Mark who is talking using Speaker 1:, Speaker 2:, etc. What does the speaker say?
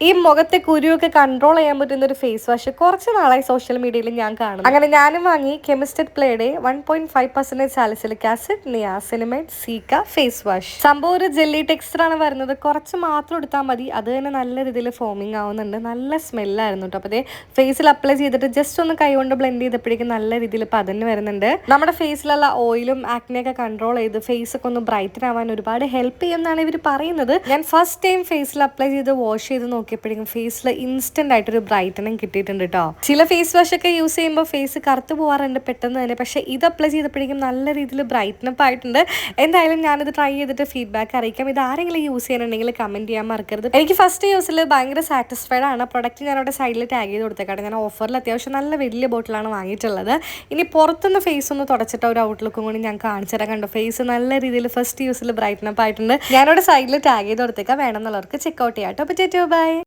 Speaker 1: ഈ മുഖത്തെ കുരുവൊക്കെ കൺട്രോൾ ചെയ്യാൻ പറ്റുന്ന ഒരു ഫേസ് വാഷ് കുറച്ച് നാളായി സോഷ്യൽ മീഡിയയിൽ ഞാൻ കാണുന്നു. അങ്ങനെ ഞാനും വാങ്ങി കെമിസ്റ്റഡ് പ്ലേയുടെ 1.5% salicylic acid niacinamide cica face wash. സംഭവം ഒരു ജെല്ലി ടെക്സ്ചർ ആണ് വരുന്നത്. കുറച്ച് മാത്രം എടുത്താൽ മതി, അത് തന്നെ നല്ല രീതിയിൽ ഫോമിങ് ആവുന്നുണ്ട്. നല്ല സ്മെല്ലായിരുന്നു കേട്ടോ. അപ്പോൾ ഫേസിൽ അപ്ലൈ ചെയ്തിട്ട് ജസ്റ്റ് ഒന്ന് കൈ കൊണ്ട് ബ്ലെൻഡ് ചെയ്തപ്പോഴേക്കും നല്ല രീതിയിൽ പതഞ്ഞ് വരുന്നുണ്ട്. നമ്മുടെ ഫേസിലുള്ള ഓയിലും ആക്നെയൊക്കെ കൺട്രോൾ ചെയ്ത് ഫേസ് ഒക്കെ ഒന്ന് ബ്രൈറ്റൻ ആവാൻ ഒരുപാട് ഹെൽപ്പ് ചെയ്യുമെന്നാണ് ഇവർ പറയുന്നത്. ഞാൻ ഫസ്റ്റ് ടൈം ഫേസിൽ അപ്ലൈ ചെയ്ത് വാഷ് ചെയ്ത് നോക്കിയപ്പോഴേക്കും ഫേസിൽ ഇൻസ്റ്റന്റ് ആയിട്ടൊരു ബ്രൈറ്റനിങ് കിട്ടിയിട്ടുണ്ട് കേട്ടോ. ചില ഫേസ് വാഷ് ഒക്കെ യൂസ് ചെയ്യുമ്പോൾ ഫേസ് കറുത്ത് പോകാറുണ്ട് പെട്ടെന്ന് തന്നെ, പക്ഷേ ഇത് അപ്ലൈ ചെയ്തപ്പോഴേക്കും നല്ല രീതിയിൽ ബ്രൈറ്റനപ്പ് ആയിട്ടുണ്ട്. എന്തായാലും ഞാനിത് ട്രൈ ചെയ്തിട്ട് ഫീഡ്ബാക്ക് അറിയിക്കാം. ഇത് ആരെങ്കിലും യൂസ് ചെയ്യാനുണ്ടെങ്കിൽ കമന്റ് ചെയ്യാൻ മറക്കരുത്. എനിക്ക് ഫസ്റ്റ് യൂസിൽ ഭയങ്കര സാറ്റിസ്ഫൈഡ് ആണ്. പ്രൊഡക്റ്റ് ഞാൻ അവിടെ സൈഡിൽ ടാഗ് ചെയ്ത് കൊടുത്തേക്കാണ്. ഞാൻ ഓഫറിൽ അത്യാവശ്യം നല്ല വലിയ ബോട്ടിലാണ് വാങ്ങിയിട്ടുള്ളത്. ഇനി പുറത്തുനിന്ന് ഫേസ് ഒന്ന് തുടച്ചിട്ട് ഒരു ഔട്ട്ലുക്കും കൂടി ഞാൻ കാണിച്ചു തരാം. കണ്ടോ, ഫേസ് നല്ല രീതിയിൽ ഫസ്റ്റ് യൂസിൽ ബ്രൈറ്റനപ്പ് ആയിട്ടുണ്ട്. ഞാനവിടെ സൈഡിൽ ടാഗ് ചെയ്ത് കൊടുത്തേക്കാം, വേണമെന്നുള്ളവർക്ക് ചെക്കൗട്ട് ചെയ്യാം കേട്ടോ. ബൈ.